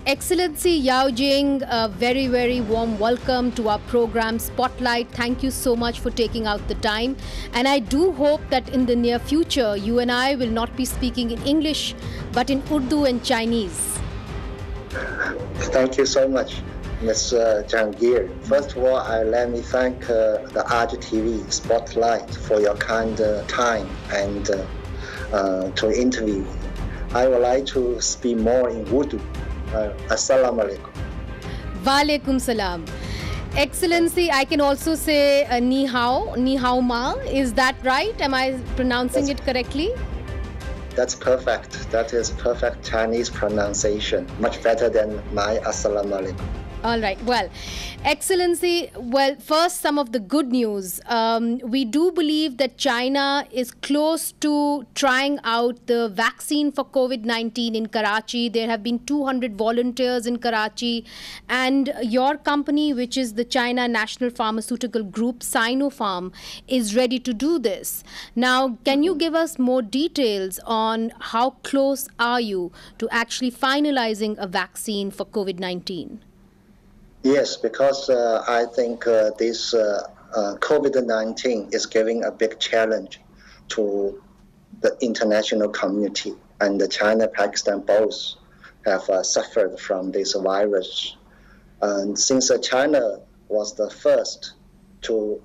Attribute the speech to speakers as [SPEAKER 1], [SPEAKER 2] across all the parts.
[SPEAKER 1] Excellency Yao Jing, a very, very warm welcome to our program Spotlight. Thank you so much for taking out the time. And I do hope that in the near future, you and I will not be speaking in English, but in Urdu and Chinese.
[SPEAKER 2] Thank you so much, Ms. Jahangir. First of all, let me thank the AJT Spotlight for your kind time and to interview. I would like to speak more in Urdu. Assalamu alaikum.
[SPEAKER 1] Walaikum salam. Excellency, I can also say ni hao ma. Is that right? Am I pronouncing it correctly?
[SPEAKER 2] That's perfect. That is perfect Chinese pronunciation. Much better than my assalamu alaikum.
[SPEAKER 1] All right. Well, Excellency, first, some of the good news. We do believe that China is close to trying out the vaccine for COVID-19 in Karachi. There have been 200 volunteers in Karachi. And your company, which is the China National Pharmaceutical Group, Sinopharm, is ready to do this. Now, can you give us more details on how close are you to actually finalizing a vaccine for COVID-19?
[SPEAKER 2] Yes, because I think this COVID-19 is giving a big challenge to the international community, and China, Pakistan both have suffered from this virus. And since China was the first to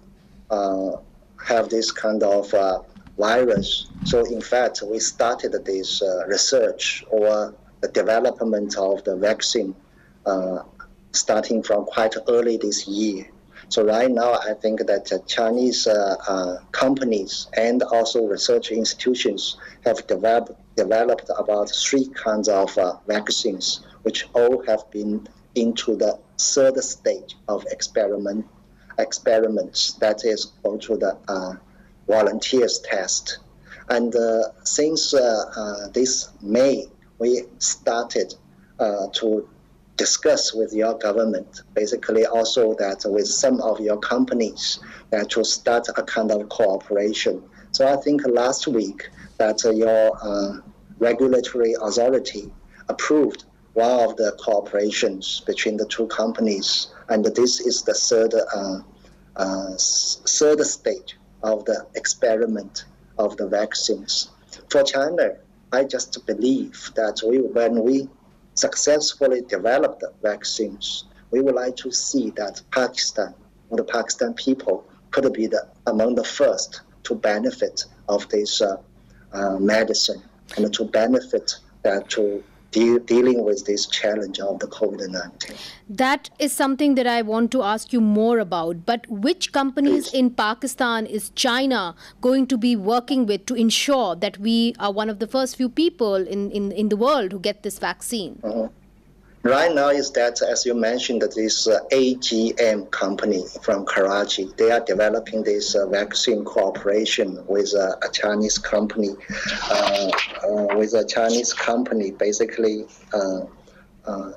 [SPEAKER 2] have this kind of virus, so in fact we started this research or the development of the vaccine starting from quite early this year. So right now, I think that Chinese companies and also research institutions have developed about 3 kinds of vaccines, which all have been into the third stage of experiments, that is, go to the volunteers test. And since this May, we started to discuss with your government, basically also that with some of your companies to start a kind of cooperation. So I think last week that your regulatory authority approved one of the cooperations between the 2 companies, and this is the third stage of the experiment of the vaccines. For China, I just believe that when we successfully developed the vaccines, we would like to see that Pakistan, or the Pakistan people, could be among the first to benefit of this medicine and to benefit to dealing with this challenge of the COVID-19.
[SPEAKER 1] That is something that I want to ask you more about. But which companies in Pakistan is China going to be working with to ensure that we are one of the first few people in the world who get this vaccine?
[SPEAKER 2] Right now is that, as you mentioned, that this AGM company from Karachi, they are developing this vaccine cooperation with a Chinese company. Basically,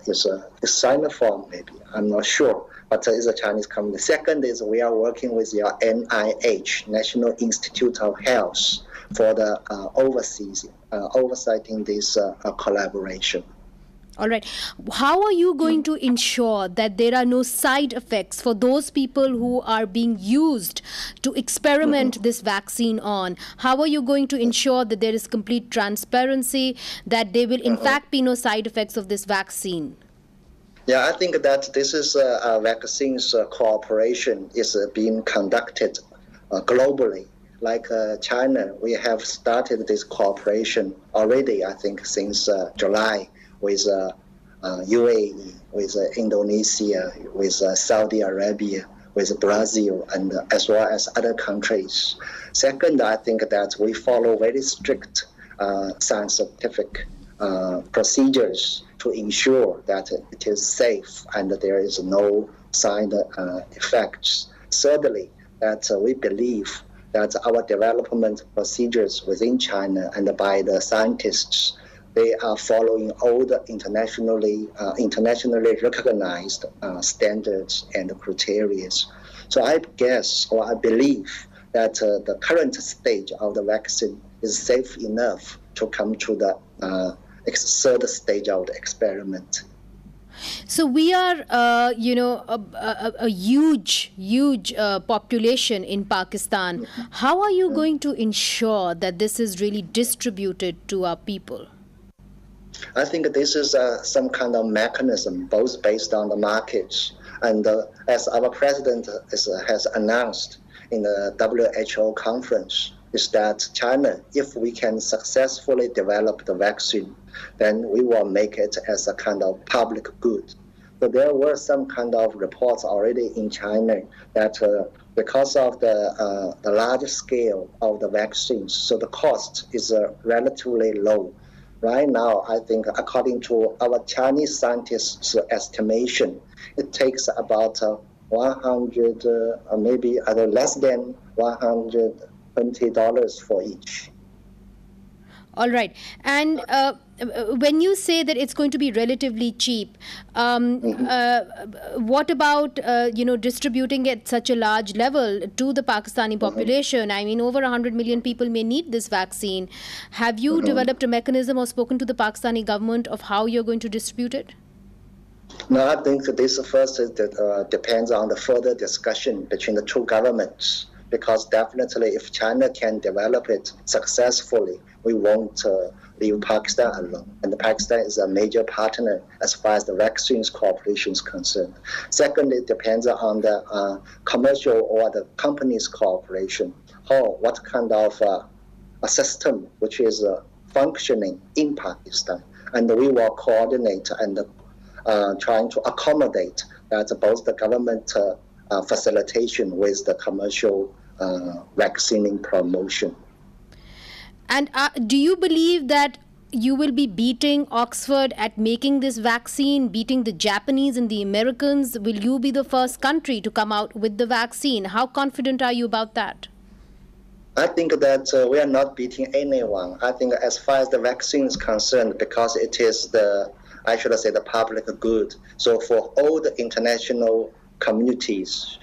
[SPEAKER 2] is Sinopharm, maybe, I'm not sure, but it's a Chinese company. Second is we are working with your NIH, National Institute of Health, for the oversighting this collaboration.
[SPEAKER 1] All right. How are you going to ensure that there are no side effects for those people who are being used to experiment this vaccine on? How are you going to ensure that there is complete transparency, that there will in fact be no side effects of this vaccine?
[SPEAKER 2] Yeah, I think that this is a vaccines cooperation is being conducted globally. Like China, we have started this cooperation already, I think, since July, with UAE, with Indonesia, with Saudi Arabia, with Brazil, and as well as other countries. Second, I think that we follow very strict scientific procedures to ensure that it is safe and there is no side effects. Thirdly, that we believe that our development procedures within China and by the scientists, they are following all the internationally recognized standards and criteria. So I guess, or I believe, that the current stage of the vaccine is safe enough to come to the third stage of the experiment.
[SPEAKER 1] So we are, a huge population in Pakistan. How are you going to ensure that this is really distributed to our people?
[SPEAKER 2] I think this is some kind of mechanism, both based on the markets and as our president has announced in the WHO conference, is that China, if we can successfully develop the vaccine, then we will make it as a kind of public good. So there were some kind of reports already in China that because of the large scale of the vaccines, so the cost is relatively low. Right now, I think according to our Chinese scientists' estimation, it takes about 100, maybe less than $120 for each.
[SPEAKER 1] All right. And when you say that it's going to be relatively cheap, what about, distributing at such a large level to the Pakistani population? I mean, over 100 million people may need this vaccine. Have you developed a mechanism or spoken to the Pakistani government of how you're going to distribute it?
[SPEAKER 2] No, I think this first depends on the further discussion between the two governments, because definitely if China can develop it successfully, we won't leave Pakistan alone. And Pakistan is a major partner as far as the vaccines cooperation is concerned. Secondly, it depends on the commercial or the company's cooperation. What kind of a system which is functioning in Pakistan. And we will coordinate and trying to accommodate that both the government facilitation with the commercial vaccine promotion.
[SPEAKER 1] And do you believe that you will be beating Oxford at making this vaccine, beating the Japanese and the Americans? Will you be the first country to come out with the vaccine? How confident are you about that?
[SPEAKER 2] I think that we are not beating anyone. I think as far as the vaccine is concerned, because it is the public good. So for all the international communities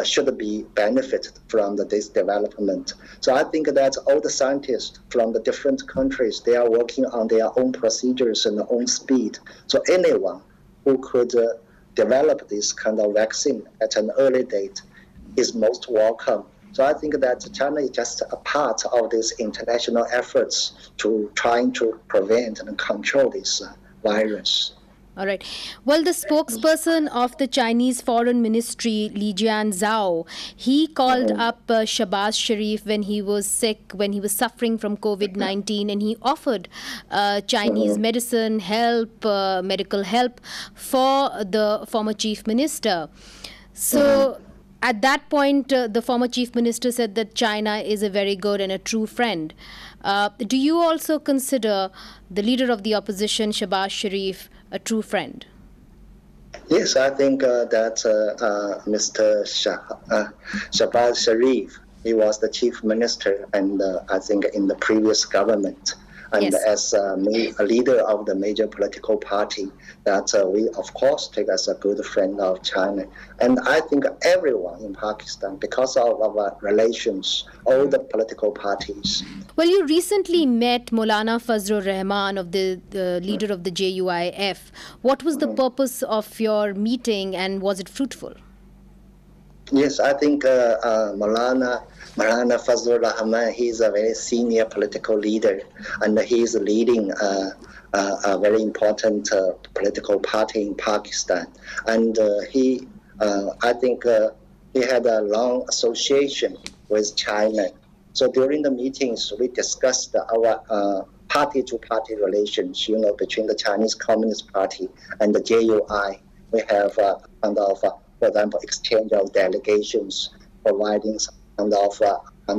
[SPEAKER 2] should be benefited from this development. So I think that all the scientists from the different countries, they are working on their own procedures and their own speed. So anyone who could develop this kind of vaccine at an early date is most welcome. So I think that China is just a part of these international efforts to trying to prevent and control this virus.
[SPEAKER 1] All right. Well, the spokesperson of the Chinese Foreign Ministry, Li Jianzhao, he called up Shahbaz Sharif when he was sick, when he was suffering from COVID-19, and he offered Chinese medicine help, medical help for the former chief minister. So at that point, the former chief minister said that China is a very good and a true friend. Do you also consider the leader of the opposition, Shahbaz Sharif, a true friend?
[SPEAKER 2] Yes, I think that Mr. Shahbaz Sharif, he was the chief minister, and I think in the previous government. And
[SPEAKER 1] Yes.
[SPEAKER 2] as a leader of the major political party, that we, of course, take as a good friend of China. And I think everyone in Pakistan, because of our relations, all the political parties.
[SPEAKER 1] Well, you recently met Maulana Fazlur Rahman, of the leader of the JUIF. What was the purpose of your meeting, and was it fruitful?
[SPEAKER 2] Yes, I think Maulana Fazlur Rahman, he is a very senior political leader, and he is leading a very important political party in Pakistan. And I think he had a long association with China. So during the meetings, we discussed our party-to-party relations, between the Chinese Communist Party and the JUI. We have for example, exchange of delegations, providing some kind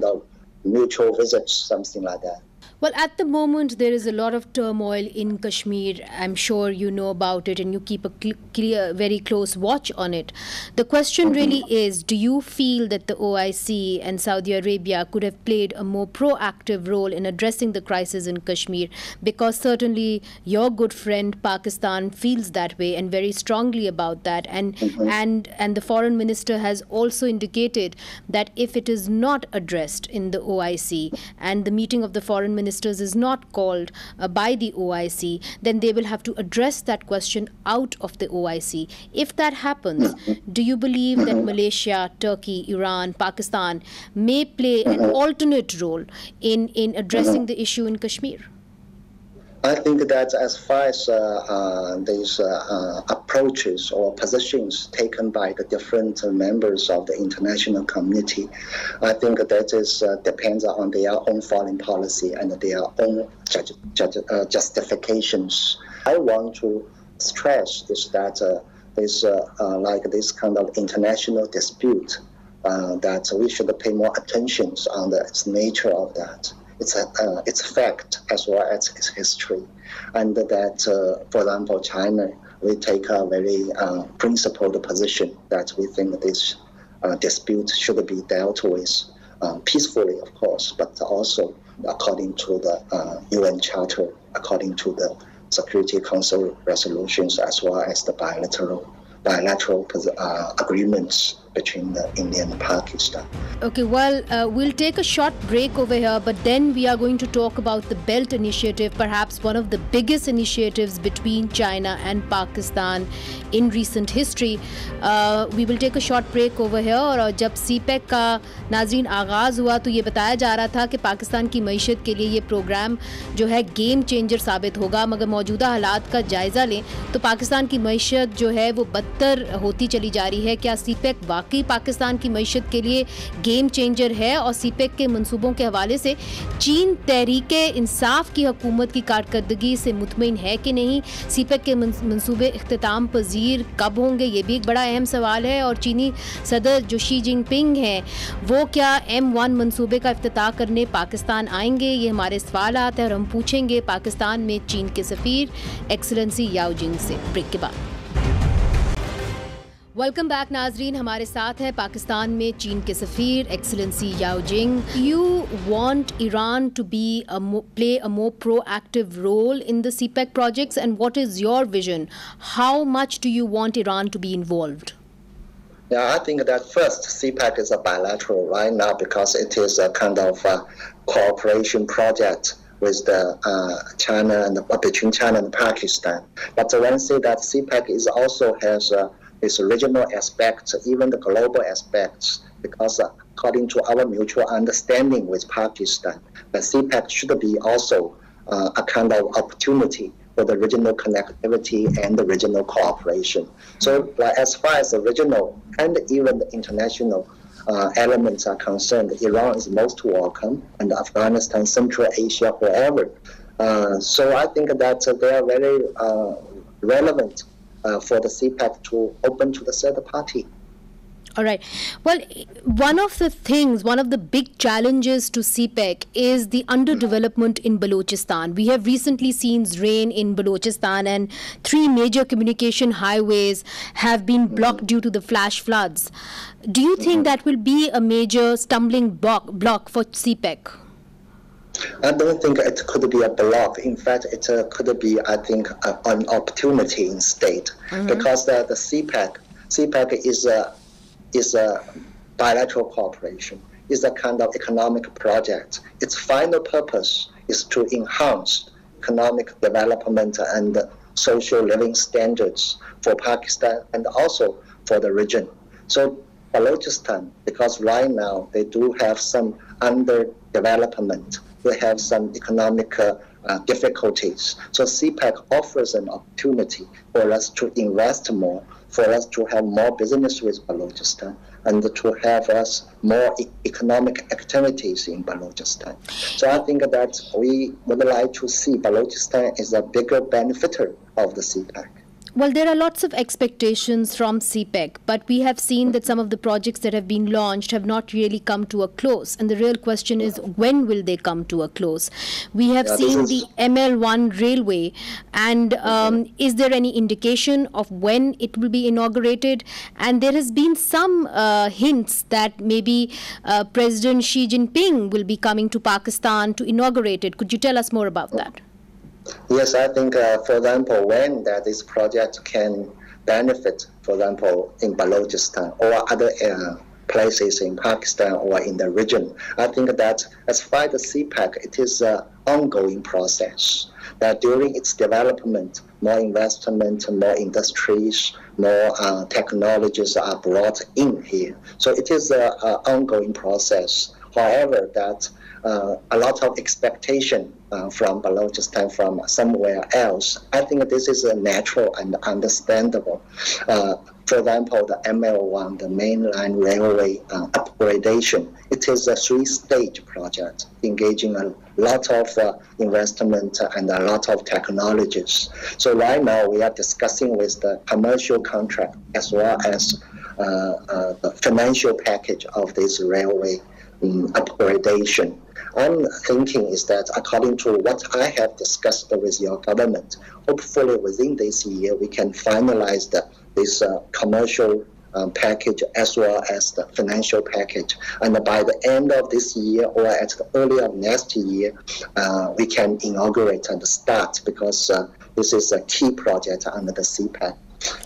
[SPEAKER 2] of mutual visits, something like that.
[SPEAKER 1] Well, at the moment, there is a lot of turmoil in Kashmir. I'm sure you know about it and you keep a very close watch on it. The question really is, do you feel that the OIC and Saudi Arabia could have played a more proactive role in addressing the crisis in Kashmir? Because certainly your good friend Pakistan feels that way and very strongly about that. And the foreign minister has also indicated that if it is not addressed in the OIC and the meeting of the foreign minister ministers is not called by the OIC, then they will have to address that question out of the OIC. If that happens, do you believe that Malaysia, Turkey, Iran, Pakistan may play an alternate role in addressing the issue in Kashmir?
[SPEAKER 2] I think that as far as these approaches or positions taken by the different members of the international community, I think that is depends on their own foreign policy and their own justifications. I want to stress is that like this kind of international dispute, that we should pay more attention on the nature of that. It's a fact as well as its history, and that, for example, China, we take a very principled position that we think this dispute should be dealt with peacefully, of course, but also according to the UN Charter, according to the Security Council resolutions, as well as the bilateral agreements between India and Pakistan.
[SPEAKER 1] Okay, well, we'll take a short break over here, but then we are going to talk about the Belt Initiative, perhaps one of the biggest initiatives between China and Pakistan in recent history. We will take a short break over here. और जब CPEC का नाज़रीन आगाज़ हुआ तो ये बताया जा रहा था कि पाकिस्तान की मईशत के लिए ये प्रोग्राम जो है गेम चेंजर साबित होगा, मगर मौजूदा हालात का जायज़ा लें तो पाकिस्तान की मईशत जो है वो बदतर होती चली जा रही है. क्या CPEC वाकई पाकिस्तान की मईशत के लिए गेम चेंजर है? और CPEC के मंसूबों के हवाले से चीन तहरीके इंसाफ की हुकूमत की कारकर्दगी से मुतमईन है कि नहीं? CPEC के मंसूबे इख्तिताम पजीर कब होंगे? ये भी एक बड़ा अहम सवाल है. और चीनी सदर जो शी जिनपिंग हैं वो क्या M1 मंसूबे का इफ्तिताह करने पाकिस्तान आएंगे? ये हमारे सवालात हैं और हम पूछेंगे पाकिस्तान में चीन के सफ़ीर एक्सलेंसी याओ जिंग से ब्रेक के बाद. वेलकम बैक नाजरीन, हमारे साथ है पाकिस्तान में चीन के सफ़ीर excellency Yao Jing. You want Iran to be play a more proactive role in the CPEC projects, and what is your vision? How much do you want Iran to be involved?
[SPEAKER 2] Yeah, I think that first CPEC is a bilateral right now because it is a kind of cooperation project with the China and between China and Pakistan. But when I say that CPEC is also has its regional aspects, even the global aspects, because according to our mutual understanding with Pakistan, the CPEC should be also a kind of opportunity for the regional connectivity and the regional cooperation. So as far as the regional and even the international elements are concerned, Iran is most welcome, and Afghanistan, Central Asia, wherever. So I think that they are very relevant for the CPEC to open to the third party.
[SPEAKER 1] All right. Well, one of the big challenges to CPEC is the underdevelopment in Balochistan. We have recently seen rain in Balochistan, and 3 major communication highways have been blocked due to the flash floods. Do you think that will be a major stumbling block for CPEC?
[SPEAKER 2] I don't think it could be a block. In fact, it could be, I think, an opportunity instead, because the CPEC is a bilateral cooperation, is a kind of economic project. Its final purpose is to enhance economic development and social living standards for Pakistan and also for the region. So Balochistan, because right now they do have some underdevelopment, they have some economic difficulties. So CPEC offers an opportunity for us to invest more, for us to have more business with Balochistan, and to have us more economic activities in Balochistan. So I think that we would like to see Balochistan as a bigger benefiter of the CPEC.
[SPEAKER 1] Well, there are lots of expectations from CPEC, but we have seen that some of the projects that have been launched have not really come to a close. And the real question is, when will they come to a close? We have seen the ML1 railway, and is there any indication of when it will be inaugurated? And there has been some hints that maybe President Xi Jinping will be coming to Pakistan to inaugurate it. Could you tell us more about that?
[SPEAKER 2] Yes, I think, for example, when this project can benefit, for example, in Balochistan or other places in Pakistan or in the region. I think that as far as the CPEC, it is an ongoing process. That during its development, more investment, more industries, more technologies are brought in here. So it is an ongoing process. However, that a lot of expectation from Balochistan, from somewhere else, I think this is natural and understandable. For example, the ML1, the mainline railway upgradation, it is a 3-stage project engaging a lot of investment and a lot of technologies. So right now we are discussing with the commercial contract as well as the financial package of this railway upgradation. I'm thinking is that according to what I have discussed with your government, hopefully within this year we can finalize this commercial package as well as the financial package. And by the end of this year or at the early of next year, we can inaugurate and start, because this is a key project under the CPEC.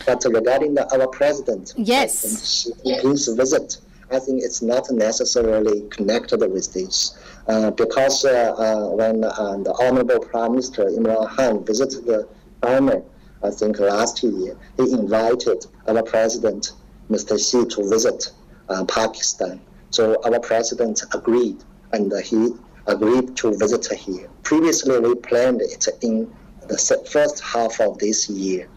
[SPEAKER 2] But regarding our president,
[SPEAKER 1] yes,
[SPEAKER 2] his visit, I think it's not necessarily connected with this, because when the Honorable Prime Minister Imran Khan visited China, I think last year, he invited our president, Mr. Xi, to visit Pakistan. So our president agreed, and he agreed to visit here. Previously, we planned it in the first half of this year.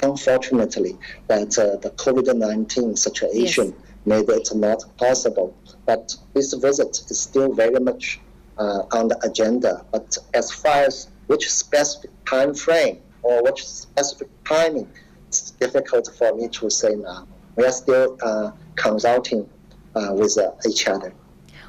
[SPEAKER 2] Unfortunately, that the COVID-19 situation made it not possible. But this visit is still very much on the agenda. But as far as which specific time frame or which specific timing, it's difficult for me to say now. We are still consulting with each other.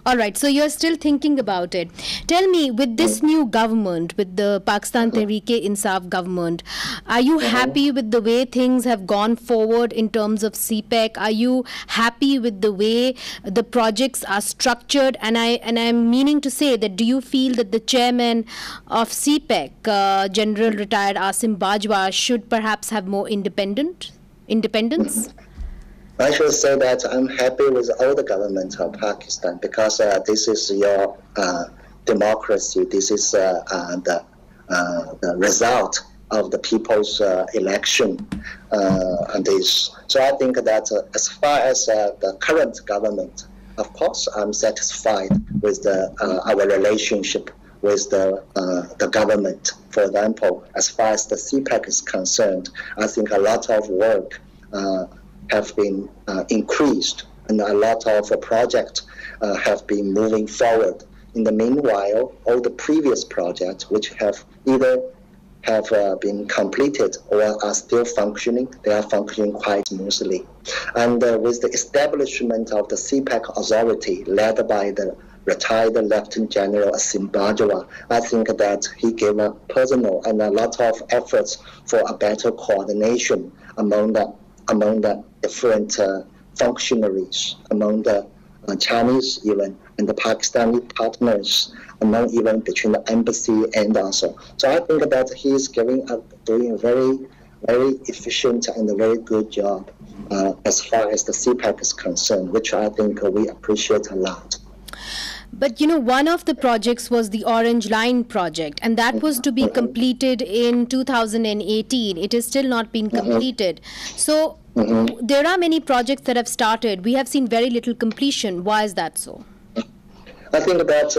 [SPEAKER 1] All right, so you're still thinking about it. Tell me, with this new government, with the Pakistan Tehreek-e-Insaf government, are you happy with the way things have gone forward in terms of CPEC? Are you happy with the way the projects are structured? And I'm meaning to say that, do you feel that the chairman of CPEC, General Retired Asim Bajwa, should perhaps have more independence?
[SPEAKER 2] I should say that I'm happy with all the government of Pakistan, because this is your democracy. This is the result of the people's election. And this. So I think that as far as the current government, of course, I'm satisfied with our relationship with the government. For example, as far as the CPEC is concerned, I think a lot of work have been increased, and a lot of projects have been moving forward. In the meanwhile, all the previous projects which have either been completed or are still functioning, they are functioning quite smoothly. And with the establishment of the CPEC authority led by the retired Lieutenant General Asim Bajwa, I think that he gave a personal and a lot of efforts for a better coordination among the different functionaries, among the Chinese even, and the Pakistani partners, among even between the embassy and also. So I think that he is doing a very, very efficient and a very good job as far as the CPEC is concerned, which I think we appreciate a lot.
[SPEAKER 1] But, you know, one of the projects was the Orange Line project, and that was to be completed in 2018. It has still not been completed. So there are many projects that have started. We have seen very little completion. Why is that so?
[SPEAKER 2] I think that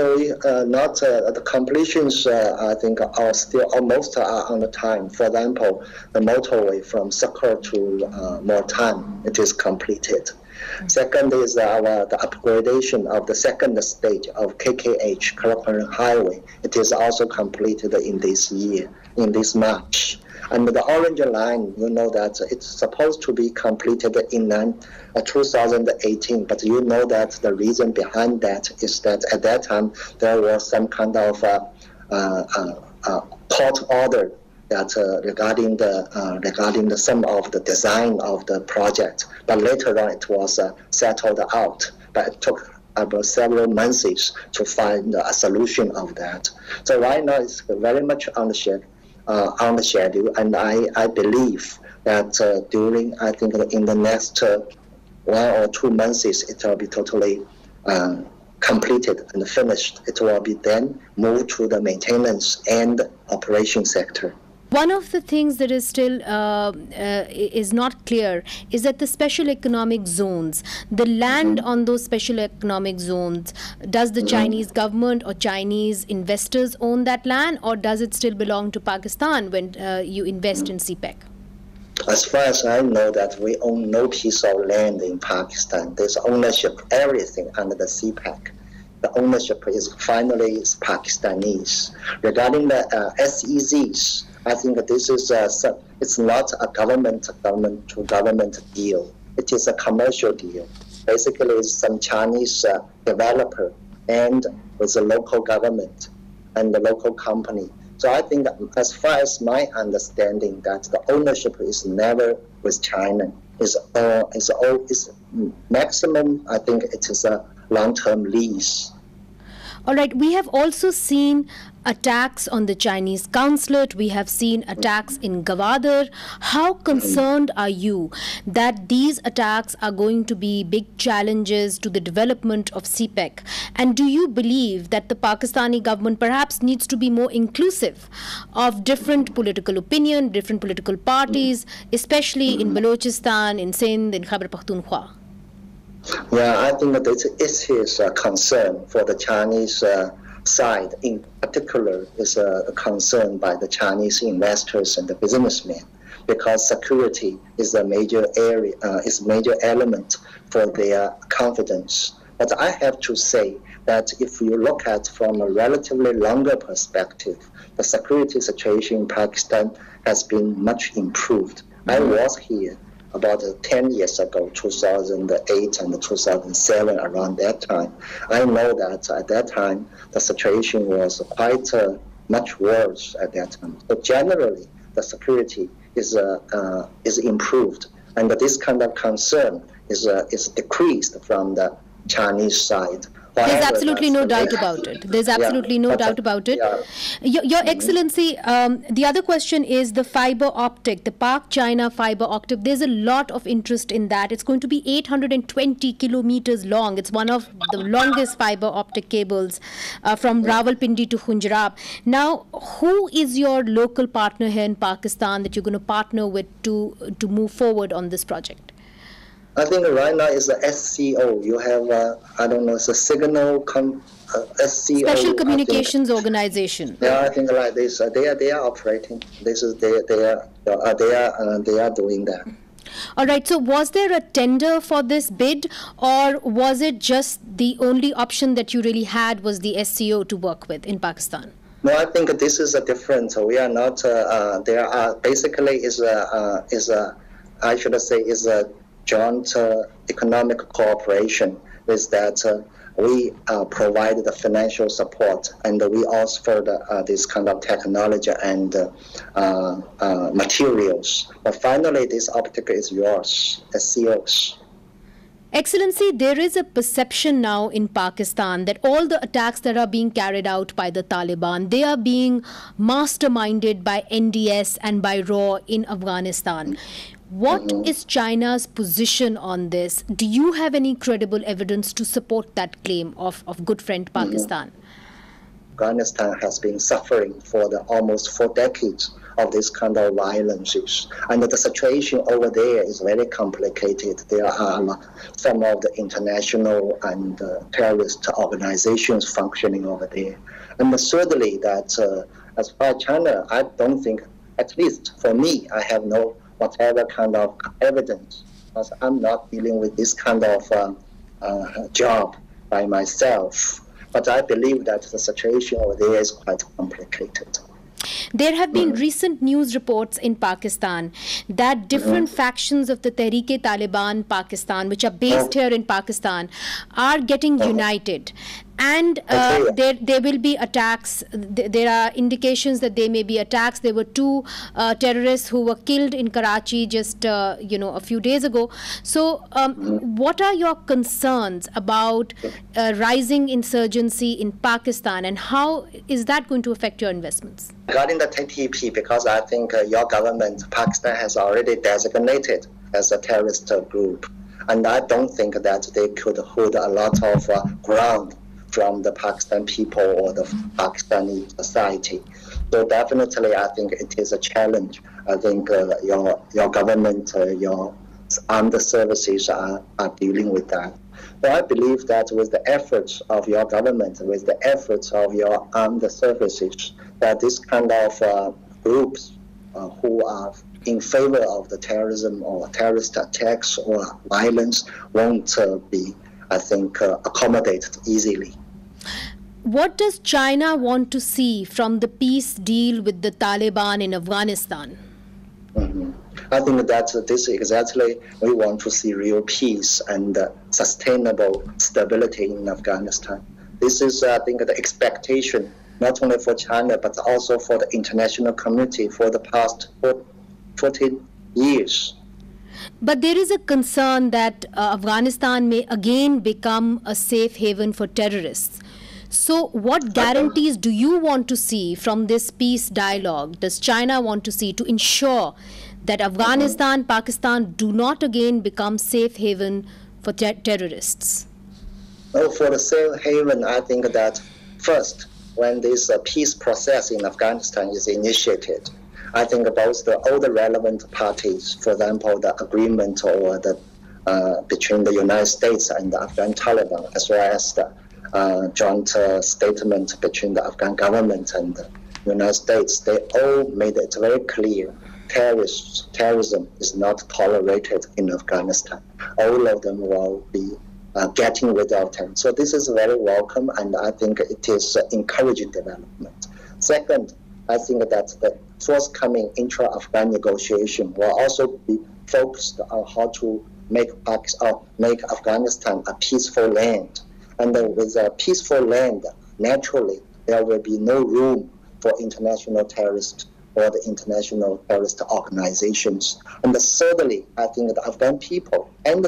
[SPEAKER 2] the completions, I think, are still almost on the time. For example, the motorway from Sakar to Multan, it is completed. Second is the upgradation of the second stage of KKH, Karakoram Highway. It is also completed in this year, in this March. And the Orange Line, you know that it's supposed to be completed in 2018, but you know that the reason behind that is that at that time there was some kind of court order that regarding the some of the design of the project, but later on it was settled out. But it took about several months to find a solution of that. So right now it's very much on the schedule, and I believe that I think in the next 1 or 2 months, it will be totally completed and finished. It will be then moved to the maintenance and operation sector.
[SPEAKER 1] One of the things that is still is not clear is that the special economic zones, the land on those special economic zones, does the Chinese government or Chinese investors own that land, or does it still belong to Pakistan when you invest in CPEC?
[SPEAKER 2] As far as I know, that we own no piece of land in Pakistan. There's ownership, everything under the CPEC. The ownership is Pakistanis. Regarding the SEZs, I think this is it's not a government-to-government deal. It is a commercial deal. Basically, it's some Chinese developer and with the local government and the local company. So I think that as far as my understanding, that the ownership is never with China. Is maximum, I think it is a long-term lease.
[SPEAKER 1] All right, we have also seen attacks on the Chinese consulate. We have seen attacks in Gwadar. How concerned are you that these attacks are going to be big challenges to the development of CPEC? And do you believe that the Pakistani government perhaps needs to be more inclusive of different political opinion, different political parties, especially in Balochistan, in Sindh, in Khyber Pakhtunkhwa?
[SPEAKER 2] Yeah, I think that this is a concern for the Chinese side. In particular, is a concern by the Chinese investors and the businessmen, because security is a major area, is major element for their confidence. But I have to say that if you look at from a relatively longer perspective, the security situation in Pakistan has been much improved. I was here about 10 years ago, 2008 and 2007, around that time. I know that at that time, the situation was quite much worse at that time. But generally, the security is improved, and this kind of concern is decreased from the Chinese side.
[SPEAKER 1] There's absolutely no doubt about it. There's absolutely no doubt about it. Your Excellency, the other question is the fiber optic, the Pak-China fiber optic. There's a lot of interest in that. It's going to be 820 kilometers long. It's one of the longest fiber optic cables from Rawalpindi to Khunjerab. Now, who is your local partner here in Pakistan that you're going to partner with to move forward on this project?
[SPEAKER 2] I think right now is the SCO. You have, I don't know, it's a signal SCO.
[SPEAKER 1] Special Communications Organization.
[SPEAKER 2] Yeah, I think like this. They are operating. This is they are doing that.
[SPEAKER 1] All right. So was there a tender for this bid, or was it just the only option that you really had was the SCO to work with in Pakistan?
[SPEAKER 2] No, I think this is a different. We are not. There are basically I should say is a joint economic cooperation, is that we provide the financial support, and we offer this kind of technology and materials. But finally, this optic is yours, SCOs.
[SPEAKER 1] Excellency, there is a perception now in Pakistan that all the attacks that are being carried out by the Taliban, they are being masterminded by NDS and by RAW in Afghanistan. What is China's position on this? Do you have any credible evidence to support that claim of good friend Pakistan?
[SPEAKER 2] Afghanistan has been suffering for almost 4 decades of this kind of violences. And the situation over there is very complicated. There are some of the international and terrorist organizations functioning over there. And thirdly, that as far as China, I don't think, at least for me, I have no whatever kind of evidence, because I'm not dealing with this kind of job by myself. But I believe that the situation over there is quite complicated.
[SPEAKER 1] There have been recent news reports in Pakistan that different factions of the Tehreek-e-Taliban Pakistan, which are based here in Pakistan, are getting united. And there will be attacks. There are indications that there may be attacks. There were 2 terrorists who were killed in Karachi just a few days ago. So what are your concerns about rising insurgency in Pakistan, and how is that going to affect your investments?
[SPEAKER 2] Regarding the TTP, because I think your government, Pakistan, has already designated as a terrorist group. And I don't think that they could hold a lot of ground from the Pakistan people or the Pakistani society. So definitely, I think it is a challenge. I think your government, your armed services are dealing with that. So I believe that with the efforts of your government, with the efforts of your armed services, that this kind of groups who are in favor of the terrorism or terrorist attacks or violence won't be, I think, accommodated easily.
[SPEAKER 1] What does China want to see from the peace deal with the Taliban in Afghanistan?
[SPEAKER 2] I think that this exactly, we want to see real peace and sustainable stability in Afghanistan. This is, I think, the expectation, not only for China, but also for the international community for the past 14 years.
[SPEAKER 1] But there is a concern that Afghanistan may again become a safe haven for terrorists. So what guarantees do you want to see from this peace dialogue? Does China want to see to ensure that Afghanistan, Pakistan do not again become safe haven for terrorists?
[SPEAKER 2] Well, for the safe haven, I think that first, when this peace process in Afghanistan is initiated, I think both all the relevant parties, for example, the agreement or the between the United States and the Afghan Taliban, as well as the joint statement between the Afghan government and the United States, they all made it very clear terrorism is not tolerated in Afghanistan. All of them will be getting rid of terrorism. So this is very welcome, and I think it is encouraging development. Second, I think that the forthcoming intra-Afghan negotiation will also be focused on how to make Afghanistan a peaceful land. And with a peaceful land, naturally, there will be no room for international terrorists or the international terrorist organizations. And thirdly, I think the Afghan people and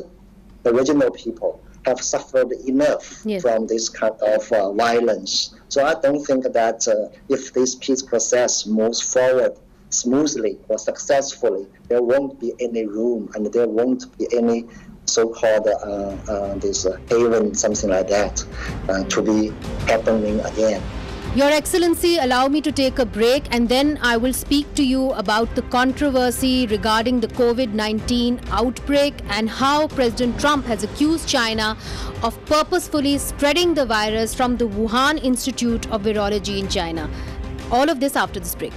[SPEAKER 2] the regional people have suffered enough from this kind of violence. So I don't think that if this peace process moves forward smoothly or successfully, there won't be any room and there won't be any so-called this haven, something like that, to be happening again.
[SPEAKER 1] Your Excellency, allow me to take a break and then I will speak to you about the controversy regarding the COVID-19 outbreak and how President Trump has accused China of purposefully spreading the virus from the Wuhan Institute of Virology in China. All of this after this break.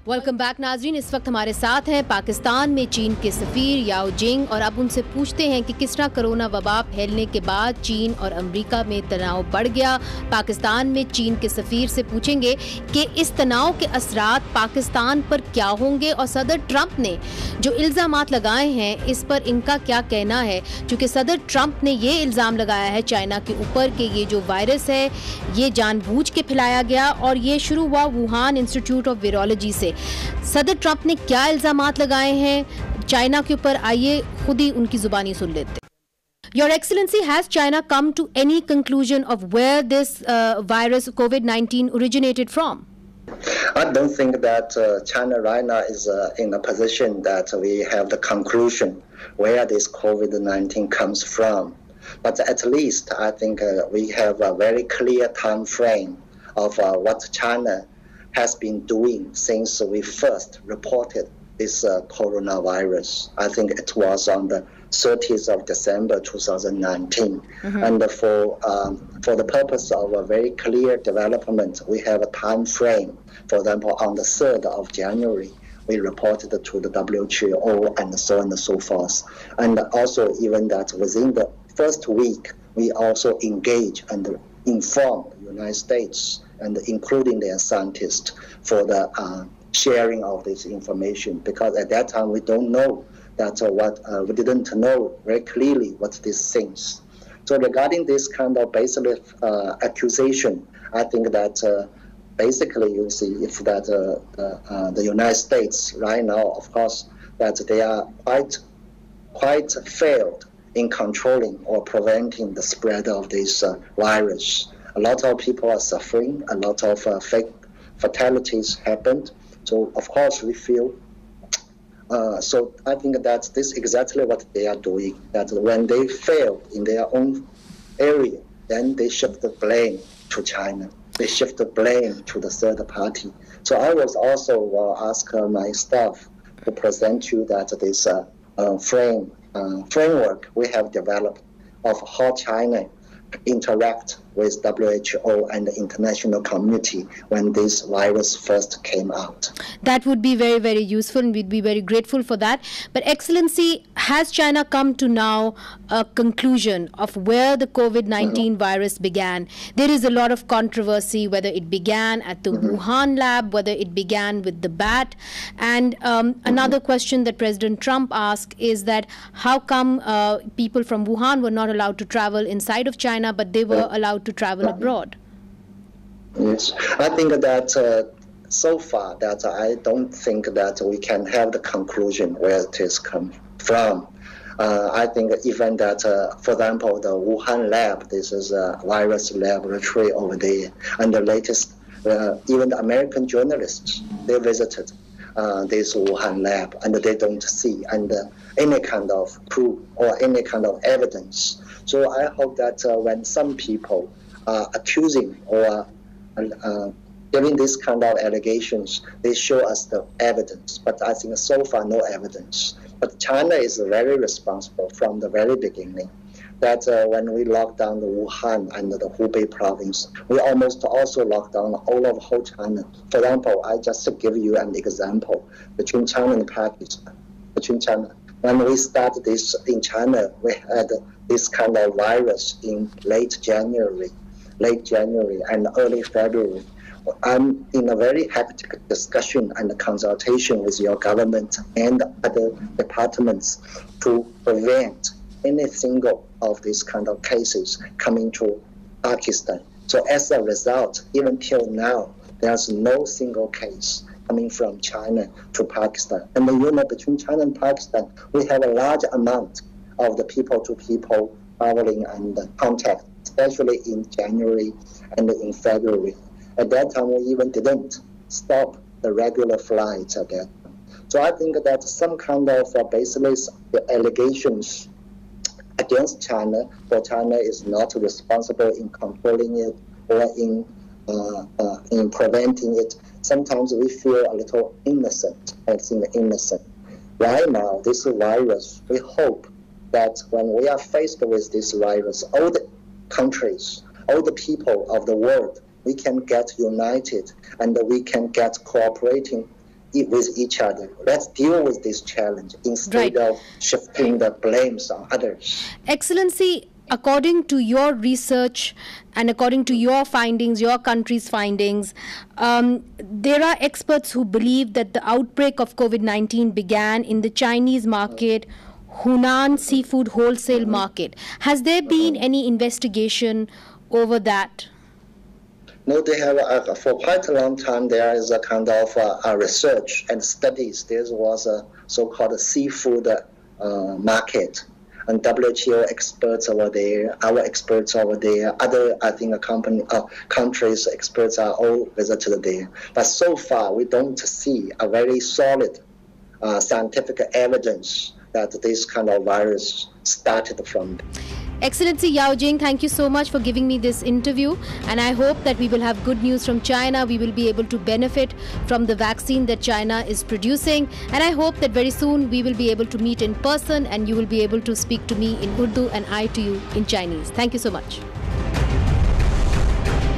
[SPEAKER 1] Welcome back नाजरीन, इस वक्त हमारे साथ हैं पाकिस्तान में चीन के सफ़ीर याओ जिंग और अब उनसे पूछते हैं कि किस तरह कोरोना वबा फैलने के बाद चीन और अमेरिका में तनाव बढ़ गया। पाकिस्तान में चीन के सफ़ीर से पूछेंगे कि इस तनाव के असरात पाकिस्तान पर क्या होंगे और सदर ट्रंप ने जो इल्ज़ामात लगाए हैं इस पर इनका क्या कहना है, क्योंकि सदर ट्रंप ने ये इल्ज़ाम लगाया है चाइना के ऊपर कि ये जो वायरस है ये जानबूझ के फैलाया गया और ये शुरू हुआ वुहान इंस्टीट्यूट ऑफ वायरोलॉजी से। सदर ट्रंप ने क्या इल्जामात लगाए हैं चाइना के ऊपर, आइए खुद ही उनकी जुबानी सुन लेते हैं। Your Excellency, has China come to any conclusion of where this virus COVID-19 originated from?
[SPEAKER 2] I don't think that China right now is in a position that we have the conclusion where this COVID-19 comes from. But at least I think we have a very clear time frame of what China has been doing since we first reported this coronavirus. I think it was on the 30th of December 2019. And for the purpose of a very clear development, we have a time frame. For example, on the 3rd of January, we reported to the WHO and so on and so forth. And also even that within the first week, we also engage and inform the United States and including their scientists for the sharing of this information, because at that time we don't know that we didn't know very clearly what these things. So regarding this kind of baseless accusation, I think that basically you see if that the United States right now, of course, that they are quite failed in controlling or preventing the spread of this virus. A lot of people are suffering, a lot of fatalities happened. So of course we feel So I think that this is exactly what they are doing, that when they fail in their own area, then they shift the blame to China. They shift the blame to the third party. So I was also ask my staff to present you that this framework we have developed of how China interact with WHO and the international community when this virus first came out.
[SPEAKER 1] That would be very, very useful, and we'd be very grateful for that. But Excellency, has China come to now a conclusion of where the COVID-19 virus began? There is a lot of controversy whether it began at the Wuhan lab, whether it began with the bat. And another question that President Trump asked is that how come people from Wuhan were not allowed to travel inside of China, but they were allowed to travel abroad?
[SPEAKER 2] Yes, I think that so far that I don't think that we can have the conclusion where it is come from. I think even that, for example, the Wuhan lab, this is a virus laboratory over there, and the latest, even the American journalists, they visited this Wuhan lab, and they don't see any kind of proof or any kind of evidence. So I hope that when some people are accusing or giving this kind of allegations, they show us the evidence. But I think so far no evidence. But China is very responsible from the very beginning. That when we locked down the Wuhan and the Hubei province, we almost also locked down all of whole China. For example, I just give you an example between China and Pakistan. When we started this in China, we had this kind of virus in late January and early February. I'm in a very hectic discussion and consultation with your government and other departments to prevent any single of these kind of cases coming to Pakistan. So as a result, even till now, there's no single case coming from China to Pakistan. And between China and Pakistan, we have a large amount of the people-to-people traveling and contact, especially in January and in February. At that time, we even didn't stop the regular flights at that time. So I think that some kind of baseless allegations against China, for China is not responsible in controlling it or in preventing it. Sometimes we feel a little innocent, I think innocent. Right now, this virus, we hope that when we are faced with this virus, all the countries, all the people of the world, we can get united and we can get cooperating with each other. Let's deal with this challenge instead of shifting the blames on others.
[SPEAKER 1] Excellency, according to your research and according to your findings, your country's findings, there are experts who believe that the outbreak of COVID-19 began in the Chinese market, Hunan seafood wholesale market. Has there been any investigation over that?
[SPEAKER 2] No, they have, for quite a long time, there is a kind of research and studies. There was a so-called seafood market, and WHO experts over there, our experts over there, other, I think, countries' experts are all visited there. But so far, we don't see a very solid scientific evidence that this kind of virus started from.
[SPEAKER 1] Excellency Yao Jing, thank you so much for giving me this interview, and I hope that we will have good news from China. We will be able to benefit from the vaccine that China is producing, and I hope that very soon we will be able to meet in person and you will be able to speak to me in Urdu and I to you in Chinese. Thank you so much.